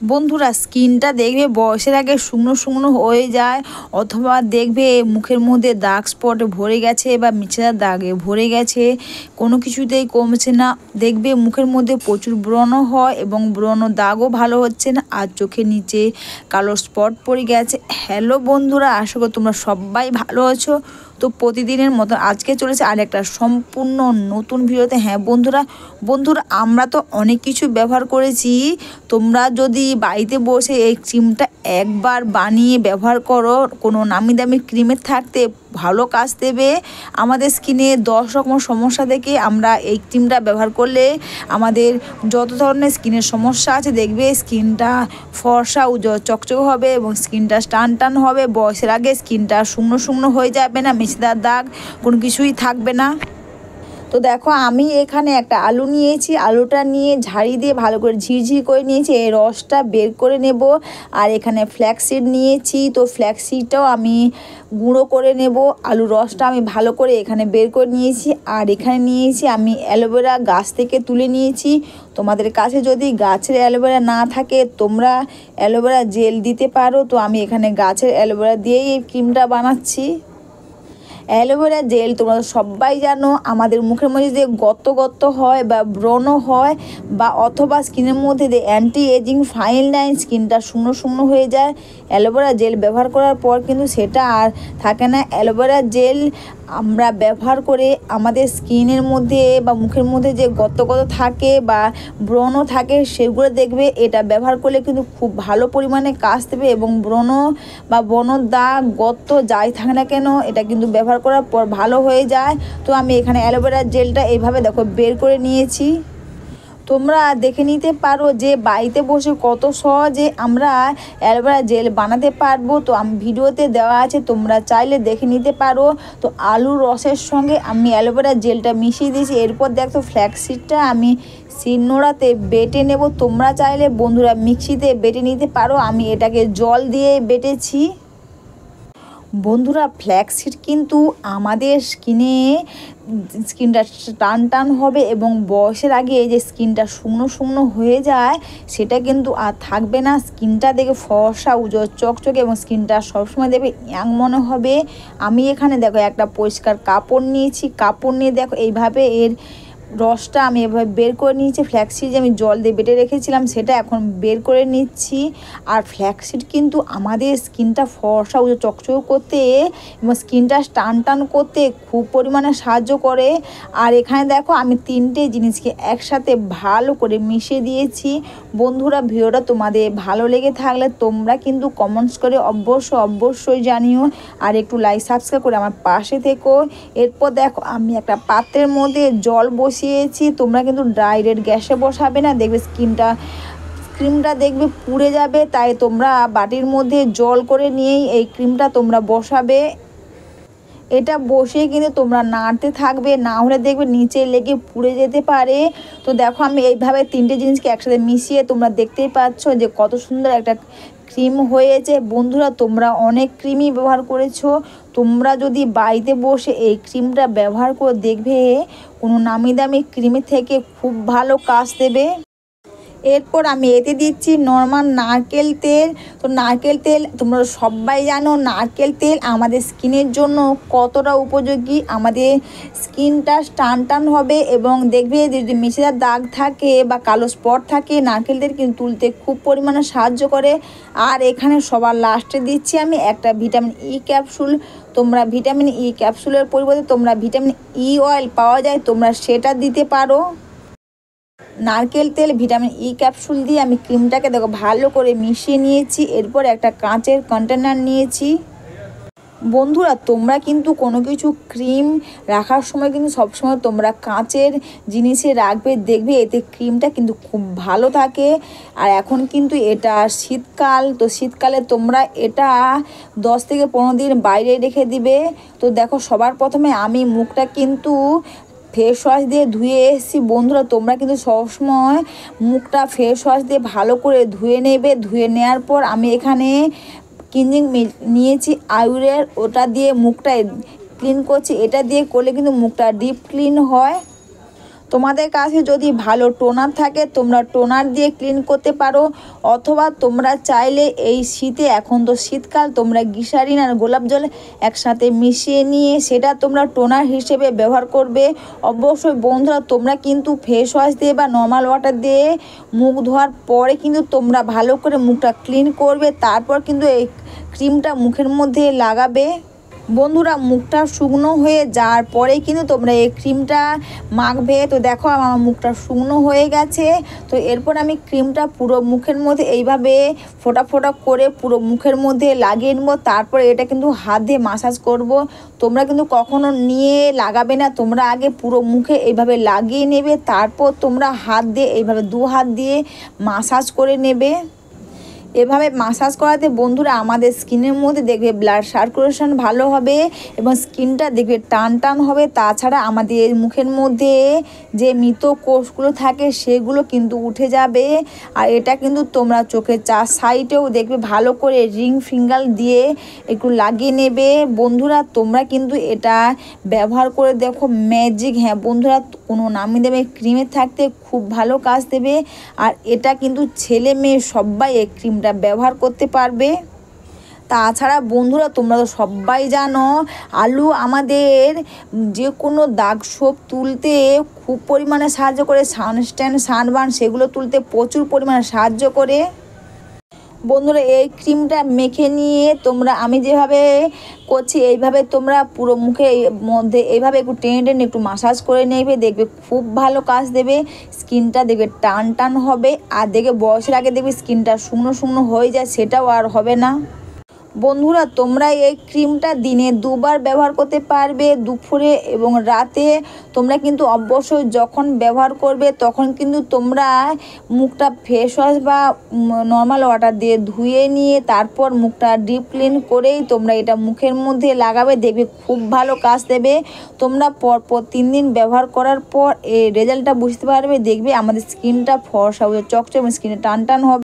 বন্ধুরা স্কিনটা দেখবে বয়সের আগে শুকনো শুকনো হয়ে যায়, অথবা দেখবে মুখের মধ্যে দাগ স্পট ভরে গেছে বা মেচেদার দাগে ভরে গেছে, কোনো কিছুতেই কমছে না। দেখবে মুখের মধ্যে প্রচুর ব্রণ হয় এবং ব্রণ দাগও ভালো হচ্ছে না, আর চোখের নিচে কালো স্পট পড়ে গেছে। হ্যালো বন্ধুরা, আশা করি তোমরা সবাই ভালো আছো। তো প্রতিদিনের মতো আজকে চলেছে আর একটা সম্পূর্ণ নতুন ভিডিওতে। হ্যাঁ বন্ধুরা আমরা তো অনেক কিছু ব্যবহার করেছি। তোমরা যদি বাড়িতে বসে এই ক্রিমটা একবার বানিয়ে ব্যবহার করো, কোনো নামি দামি ক্রিমের থাকতে ভালো কাজ দেবে আমাদের স্কিনে। 10 রকম সমস্যা থেকে আমরা এই ক্রিমটা ব্যবহার করলে আমাদের যত ধরনের স্কিনের সমস্যা আছে দেখবে স্কিনটা ফর্সা উজ্জ্বল চকচকে হবে এবং স্কিনটা টান হবে। বয়সের আগে স্কিনটা শুকনো শুকনো হয়ে যাবে না, মেচেদার দাগ কোনো কিছুই থাকবে না। তো দেখো আমি এখানে একটা আলু নিয়েছি, আলুটা নিয়ে ঝাড়ি দিয়ে ভালো করে ঝিরঝির করে নিয়েছি, এই রসটা বের করে নেব। আর এখানে ফ্ল্যাক্সিড নিয়েছি, তো ফ্ল্যাক্সিডটাও আমি গুঁড়ো করে নেব। আলু রসটা আমি ভালো করে এখানে বের করে নিয়েছি। আর এখানে নিয়েছি আমি অ্যালোভেরা, গাছ থেকে তুলে নিয়েছি। তোমাদের কাছে যদি গাছের অ্যালোভেরা না থাকে তোমরা অ্যালোভেরা জেল দিতে পারো। তো আমি এখানে গাছের অ্যালোভেরা দিয়েই এই ক্রিমটা বানাচ্ছি। অ্যালোভেরা জেল তোমরা সবাই জানো আমাদের মুখের মধ্যে যে গত হয় বা ব্রণ হয় বা অথবা স্কিনের মধ্যে যে অ্যান্টি এজিং ফাইন লাইন, স্কিনটা শুকনো শুকনো হয়ে যায়, অ্যালোভেরা জেল ব্যবহার করার পর কিন্তু সেটা আর থাকে না। অ্যালোভেরা জেল আমরা ব্যবহার করে আমাদের স্কিনের মধ্যে বা মুখের মধ্যে যে গত থাকে বা ব্রণ থাকে সেগুলো দেখবে এটা ব্যবহার করলে কিন্তু খুব ভালো পরিমাণে কাজ দেবে এবং ব্রণ বা ব্রণর দাগ গত যাই থাকে না কেন এটা কিন্তু ব্যবহার করার পর ভালো হয়ে যায়। তো আমি এখানে অ্যালোভেরা জেলটা এইভাবে দেখো বের করে নিয়েছি। তোমরা দেখে নিতে পারো যে বাড়িতে বসে কত সহজে আমরা অ্যালোভেরা জেল বানাতে পারবো। তো আমি ভিডিওতে দেওয়া আছে, তোমরা চাইলে দেখে নিতে পারো। তো আলুর রসের সঙ্গে আমি অ্যালোভেরা জেলটা মিশিয়ে দিয়েছি। এরপর দেখো ফ্ল্যাক্সিডটা আমি শিলনোড়াতে বেটে নেব। তোমরা চাইলে বন্ধুরা মিক্সিতে বেটে নিতে পারো, আমি এটাকে জল দিয়ে বেটেছি। বন্ধুরা ফ্ল্যাক্সিড কিন্তু আমাদের স্কিনটা টান হবে এবং বয়সের আগে যে স্কিনটা শুকনো শুকনো হয়ে যায় সেটা কিন্তু আর থাকবে না। স্কিনটা দেখে ফর্সা উজ্জ্বল চকচকে এবং স্কিনটা সবসময় দেখবে ইয়াং মনে হবে। আমি এখানে দেখো একটা পরিষ্কার কাপড় নিয়েছি, কাপড় নিয়ে দেখো এইভাবে এর রসটা আমি এভাবে বের করে নিয়েছি। ফ্ল্যাক্সিড যে আমি জল দিয়ে বেটে রেখেছিলাম সেটা এখন বের করে নিচ্ছি। আর ফ্ল্যাক্সিড কিন্তু আমাদের স্কিনটা ফর্সা উজ্জ্বল চকচক করতে এবং স্কিনটা টান করতে খুব পরিমাণে সাহায্য করে। আর এখানে দেখো আমি 3টে জিনিসকে একসাথে ভালো করে মিশিয়ে দিয়েছি। বন্ধুরা ভিডিওটা তোমাদের ভালো লেগে থাকলে তোমরা কিন্তু কমেন্টস করে অবশ্যই জানিও, আর একটু লাইক সাবস্ক্রাইব করে আমার পাশে থেকো। এরপর দেখো আমি একটা পাত্রের মধ্যে জল বসিয়েছি। তোমরা কিন্তু ডাইরেক্ট গ্যাসে বসাবে না, দেখবে ক্রিমটা দেখবে পুড়ে যাবে। তাই তোমরা বাটির মধ্যে জল করে নিয়েই এই ক্রিমটা তোমরা বসাবে। এটা বসিয়ে কিন্তু তোমরা নাড়তে থাকবে, না হলে দেখবে নিচে লেগে পুড়ে যেতে পারে। তো দেখো আমি এইভাবে 3টে জিনিসকে একসাথে মিশিয়ে তোমরা দেখতেই পাচ্ছ যে কত সুন্দর একটা ক্রিম হয়েছে। বন্ধুরা তোমরা অনেক ক্রিমই ব্যবহার করেছো, তোমরা যদি বাড়িতে বসে এই ক্রিমটা ব্যবহার করে দেখবে কোনো নামি দামি ক্রিমের থেকে খুব ভালো কাজ দেবে। এরপর আমি এতে দিচ্ছি নর্মাল নারকেল তেল। তো নারকেল তেল তোমরা সবাই জানো নারকেল তেল আমাদের স্কিনের জন্য কতটা উপযোগী। আমাদের স্কিনটা টান হবে এবং দেখবে যদি মেচেদার দাগ থাকে বা কালো স্পট থাকে নারকেল তেল কিন্তু তুলতে খুব পরিমাণে সাহায্য করে। আর এখানে সবার লাস্টে দিচ্ছি আমি একটা ভিটামিন ই ক্যাপসুল। তোমরা ভিটামিন ই ক্যাপসুলের পরিবর্তে তোমরা ভিটামিন ই অয়েল পাওয়া যায়, তোমরা সেটা দিতে পারো। নারকেল তেল ভিটামিন ই ক্যাপসুল দিয়ে আমি ক্রিমটাকে দেখো ভালো করে মিশিয়ে নিয়েছি। এরপর একটা কাঁচের কন্টেনার নিয়েছি। বন্ধুরা তোমরা কিন্তু কোনো কিছু ক্রিম রাখার সময় কিন্তু সবসময় তোমরা কাঁচের জিনিসে রাখবে, দেখবে এতে ক্রিমটা কিন্তু খুব ভালো থাকে। আর এখন কিন্তু এটা শীতকাল, তো শীতকালে তোমরা এটা 10 থেকে 15 দিন বাইরে রেখে দিবে। তো দেখো সবার প্রথমে আমি মুখটা কিন্তু ফেস ওয়াশ দিয়ে ধুয়ে এসেছি। বন্ধুরা তোমরা কিন্তু সবসময় মুখটা ফেস ওয়াশ দিয়ে ভালো করে ধুয়ে নেবে। ধুয়ে নেওয়ার পর আমি এখানে ক্লিনজিং নিয়েছি আয়ুরের, ওটা দিয়ে মুখটা ক্লিন করছি। এটা দিয়ে করলে কিন্তু মুখটা ডিপ ক্লিন হয়। তোমাদের কাছে যদি ভালো টোনার থাকে তোমরা টোনার দিয়ে ক্লিন করতে পারো, অথবা তোমরা চাইলে এই শীতে, এখন তো শীতকাল, তোমরা গ্লিসারিন আর গোলাপ জল একসাথে মিশিয়ে নিয়ে সেটা তোমরা টোনার হিসেবে ব্যবহার করবে। অবশ্যই বন্ধুরা তোমরা কিন্তু ফেস ওয়াশ দিয়ে বা নর্মাল ওয়াটার দিয়ে মুখ ধোয়ার পরে কিন্তু তোমরা ভালো করে মুখটা ক্লিন করবে, তারপর কিন্তু এই ক্রিমটা মুখের মধ্যে লাগাবে। বন্ধুরা মুখটা শুকনো হয়ে যাওয়ার পরেই কিন্তু তোমরা এই ক্রিমটা মাখবে। তো দেখো আমার মুখটা শুকনো হয়ে গেছে। তো এরপর আমি ক্রিমটা পুরো মুখের মধ্যে এইভাবে ফোঁটা ফোঁটা করে পুরো মুখের মধ্যে লাগিয়ে নেবো। তারপর এটা কিন্তু হাত দিয়ে মাসাজ করব। তোমরা কিন্তু কখনো নিয়ে লাগাবে না, তোমরা আগে পুরো মুখে এইভাবে লাগিয়ে নেবে, তারপর তোমরা হাত দিয়ে এইভাবে 2 হাত দিয়ে মাসাজ করে নেবে। এভাবে মাসাজ করাতে বন্ধুরা আমাদের স্কিনের মধ্যে দেখবে ব্লাড সার্কুলেশন ভালো হবে এবং স্কিনটা দেখবে টান টান হবে। তাছাড়া আমাদের মুখের মধ্যে যে মৃত কোষগুলো থাকে সেগুলো কিন্তু উঠে যাবে। আর এটা কিন্তু তোমরা চোখের 4 সাইডেও দেখবে ভালো করে রিং ফিঙ্গার দিয়ে একটু লাগিয়ে নেবে। বন্ধুরা তোমরা কিন্তু এটা ব্যবহার করে দেখো, ম্যাজিক। হ্যাঁ বন্ধুরা, কোনো নামি দামি ক্রিমের থাকতে খুব ভালো কাজ দেবে। আর এটা কিন্তু ছেলে মেয়ে সবাই এই ক্রিমটা ব্যবহার করতে পারবে। তাছাড়া বন্ধুরা তোমরা তো সবাই জানো আলু আমাদের যে কোনো দাগ ছোপ তুলতে খুব পরিমাণে সাহায্য করে, সানস্ট্যান্ড, সানবার্ন সেগুলো তুলতে প্রচুর পরিমাণে সাহায্য করে। বন্ধুরা এই ক্রিমটা মেখে নিয়ে তোমরা আমি যেভাবে করছি এইভাবে তোমরা পুরো মুখে মধ্যে এইভাবে একটু টেনে টেনে একটু মাসাজ করে নেবে, দেখবে খুব ভালো কাজ দেবে। স্কিনটা দেখবে টান টান হবে। আর দেখবে বয়সের আগে দেখবে স্কিনটা শুকনো শুকনো হয়ে যায়, সেটাও আর হবে না। বন্ধুরা তোমরা এই ক্রিমটা দিনে 2 বার ব্যবহার করতে পারবে, দুপুরে এবং রাতে। তোমরা কিন্তু অবশ্যই যখন ব্যবহার করবে তখন কিন্তু তোমরা মুখটা ফেস ওয়াশ বা নর্মাল ওয়াটার দিয়ে ধুয়ে নিয়ে তারপর মুখটা ডিপ ক্লিন করেই তোমরা এটা মুখের মধ্যে লাগাবে, দেখবে খুব ভালো কাজ দেবে। তোমরা পরপর 3 দিন ব্যবহার করার পর এই রেজাল্টটা বুঝতে পারবে। দেখবে আমাদের স্কিনটা ফর্সা হয়ে চকচকে এবং স্কিনে টান টান হবে।